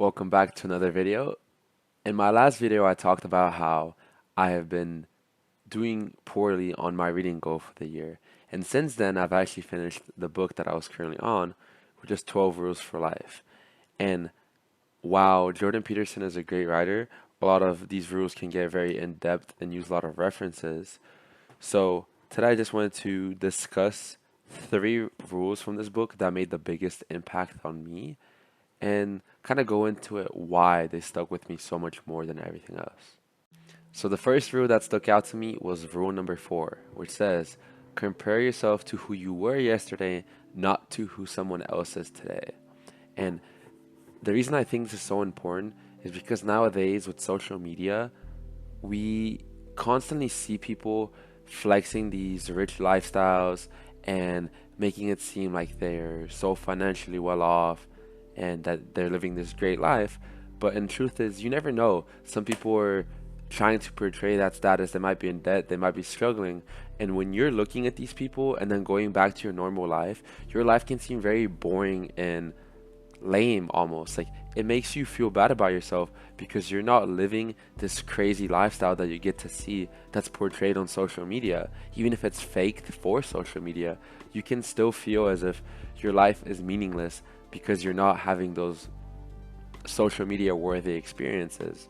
Welcome back to another video. In my last video, I talked about how I have been doing poorly on my reading goal for the year. And since then, I've actually finished the book that I was currently on, which is 12 Rules for Life. And while Jordan Peterson is a great writer, a lot of these rules can get very in-depth and use a lot of references. So today I just wanted to discuss three rules from this book that made the biggest impact on me and kind of go into it why they stuck with me so much more than everything else. So the first rule that stuck out to me was rule number 4, which says, compare yourself to who you were yesterday, not to who someone else is today. And the reason I think this is so important is because nowadays with social media, we constantly see people flexing these rich lifestyles and making it seem like they're so financially well off and that they're living this great life. But in truth is, you never know. Some people are trying to portray that status. They might be in debt, they might be struggling. And when you're looking at these people and then going back to your life can seem very boring and lame almost. Like it makes you feel bad about yourself because you're not living this crazy lifestyle that you get to see that's portrayed on social media. Even if it's faked for social media, you can still feel as if your life is meaningless because you're not having those social media worthy experiences.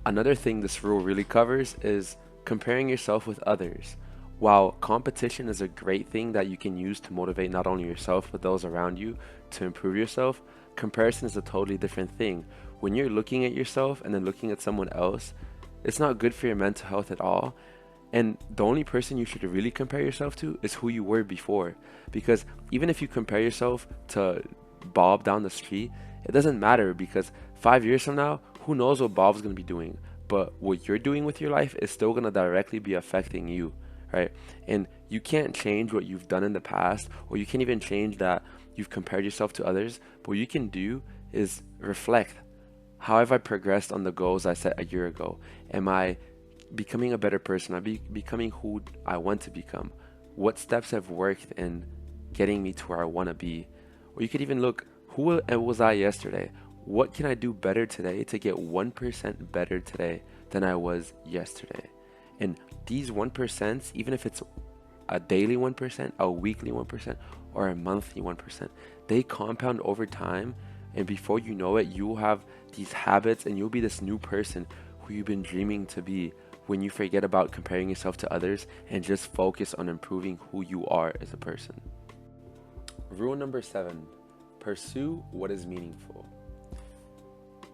Another thing this rule really covers is comparing yourself with others. While competition is a great thing that you can use to motivate not only yourself but those around you to improve yourself, comparison is a totally different thing. When you're looking at yourself and then looking at someone else, it's not good for your mental health at all. And the only person you should really compare yourself to is who you were before. Because even if you compare yourself to Bob down the street, it doesn't matter because 5 years from now, who knows what Bob's going to be doing. But what you're doing with your life is still going to directly be affecting you, right? And you can't change what you've done in the past, or you can't even change that you've compared yourself to others. But what you can do is reflect. How have I progressed on the goals I set a year ago? Am I becoming a better person? Am I becoming who I want to become? What steps have worked in getting me to where I want to be? Or you could even look, who was I yesterday? What can I do better today to get 1% better today than I was yesterday? And these 1%, even if it's a daily 1%, a weekly 1%, or a monthly 1%, they compound over time. And before you know it, you will have these habits and you'll be this new person who you've been dreaming to be when you forget about comparing yourself to others and just focus on improving who you are as a person. Rule number 7, pursue what is meaningful.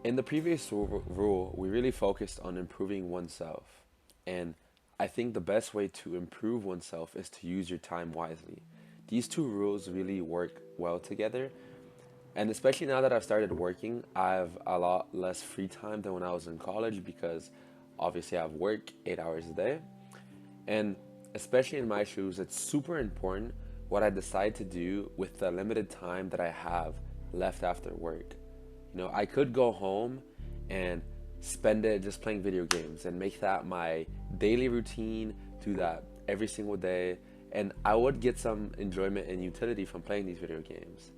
In the previous rule, we really focused on improving oneself. And I think the best way to improve oneself is to use your time wisely. These two rules really work well together. And especially now that I've started working, I have a lot less free time than when I was in college because obviously I have work 8 hours a day. And especially in my shoes, it's super important what I decide to do with the limited time that I have left after work. You know, I could go home and spend it just playing video games and make that my daily routine, do that every single day, and I would get some enjoyment and utility from playing these video games.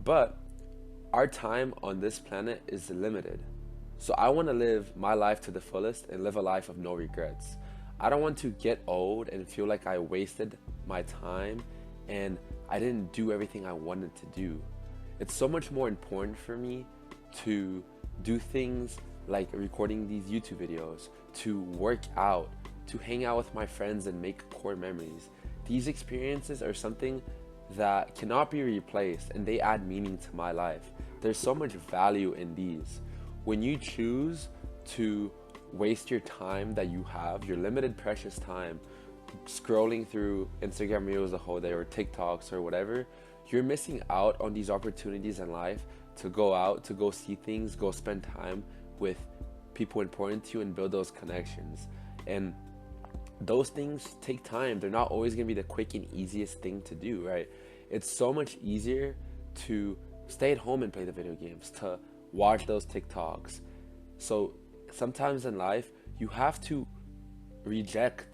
But our time on this planet is limited. So I want to live my life to the fullest and live a life of no regrets. I don't want to get old and feel like I wasted my time and I didn't do everything I wanted to do. It's so much more important for me to do things like recording these YouTube videos, to work out, to hang out with my friends and make core memories. These experiences are something that cannot be replaced and they add meaning to my life. There's so much value in these. When you choose to waste your time that you have, your limited precious time, scrolling through Instagram Reels the whole day or TikToks or whatever, you're missing out on these opportunities in life to go out, to go see things, go spend time with people important to you and build those connections. And those things take time. They're not always going to be the quick and easiest thing to do, right? It's so much easier to stay at home and play the video games, to watch those TikToks. So sometimes in life, you have to reject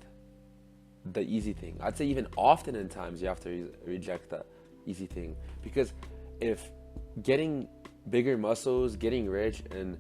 the easy thing. I'd say even often in times you have to reject the easy thing, because if getting bigger muscles, getting rich, and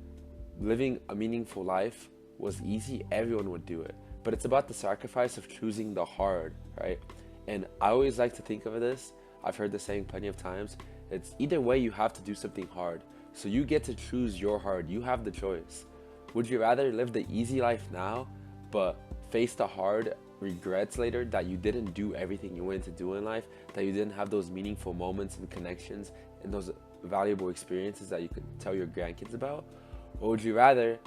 living a meaningful life was easy, everyone would do it. But it's about the sacrifice of choosing the hard, right? And I always like to think of this. I've heard the saying plenty of times. It's either way, you have to do something hard. So you get to choose your hard. You have the choice. Would you rather live the easy life now, but face the hard regrets later that you didn't do everything you wanted to do in life, that you didn't have those meaningful moments and connections and those valuable experiences that you could tell your grandkids about? Or would you rather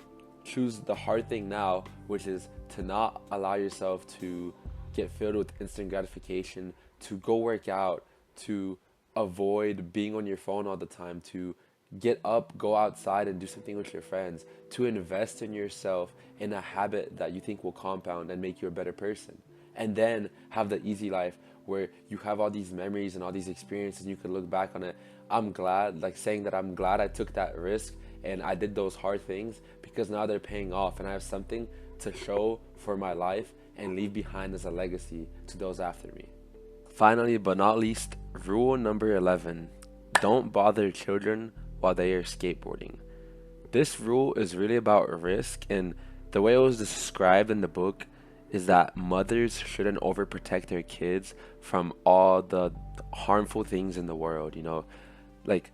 choose the hard thing now, which is to not allow yourself to get filled with instant gratification, to go work out, to avoid being on your phone all the time, to get up, go outside and do something with your friends, to invest in yourself in a habit that you think will compound and make you a better person. And then have the easy life where you have all these memories and all these experiences and you can look back on it. I'm glad, like saying that I'm glad I took that risk and I did those hard things because now they're paying off and I have something to show for my life and leave behind as a legacy to those after me. Finally, but not least, rule number 11, don't bother children while they are skateboarding. This rule is really about risk, and the way it was described in the book is that mothers shouldn't overprotect their kids from all the harmful things in the world, you know? Like,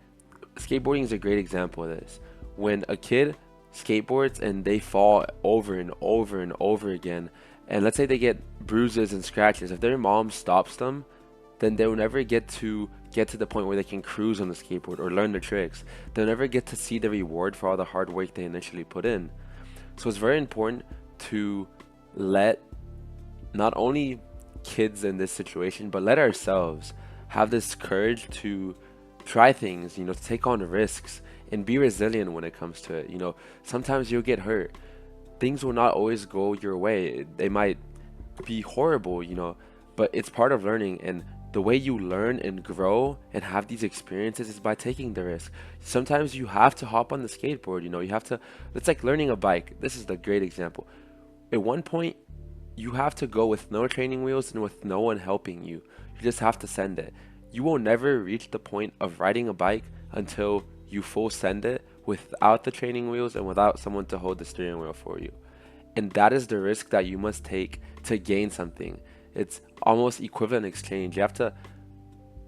skateboarding is a great example of this. When a kid skateboards and they fall over and over and over again, and let's say they get bruises and scratches, if their mom stops them, then they'll never get to the point where they can cruise on the skateboard or learn the tricks. They'll never get to see the reward for all the hard work they initially put in. So it's very important to let not only kids in this situation, but let ourselves have this courage to try things, you know, to take on risks and be resilient when it comes to it. You know, sometimes you'll get hurt. Things will not always go your way. They might be horrible, you know, but it's part of learning. And the way you learn and grow and have these experiences is by taking the risk. Sometimes you have to hop on the skateboard, you know, you have to, it's like learning a bike. This is the great example. At one point, you have to go with no training wheels and with no one helping you. You just have to send it. You will never reach the point of riding a bike until you full send it without the training wheels and without someone to hold the steering wheel for you. And that is the risk that you must take to gain something. It's almost equivalent exchange. You have to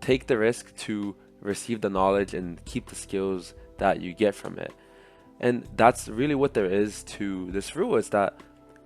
take the risk to receive the knowledge and keep the skills that you get from it. And that's really what there is to this rule, is that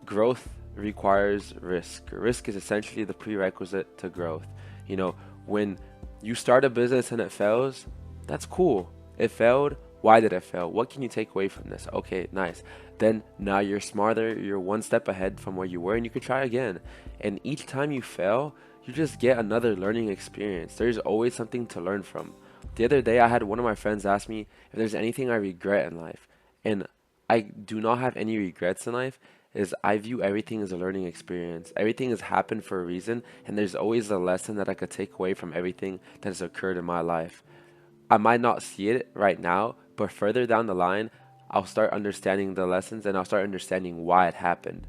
growth requires risk. Risk is essentially the prerequisite to growth. You know, when you start a business and it fails, that's cool. It failed. Why did it fail? What can you take away from this? Okay, nice. Then now you're smarter, you're one step ahead from where you were, and you could try again. And each time you fail, you just get another learning experience. There's always something to learn from. The other day, I had one of my friends ask me if there's anything I regret in life. And I do not have any regrets in life, is I view everything as a learning experience. Everything has happened for a reason, and there's always a lesson that I could take away from everything that has occurred in my life. I might not see it right now, but further down the line, I'll start understanding the lessons and I'll start understanding why it happened.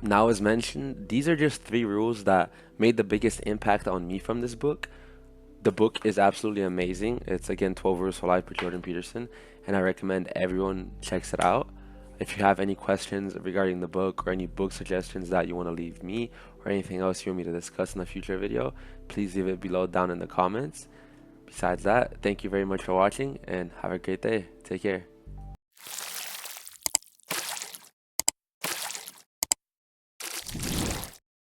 Now, as mentioned, these are just 3 rules that made the biggest impact on me from this book. The book is absolutely amazing. It's again 12 Rules for Life by Jordan Peterson, and I recommend everyone checks it out. If you have any questions regarding the book or any book suggestions that you want to leave me or anything else you want me to discuss in a future video, please leave it below down in the comments. Besides that, thank you very much for watching and have a great day. Take care.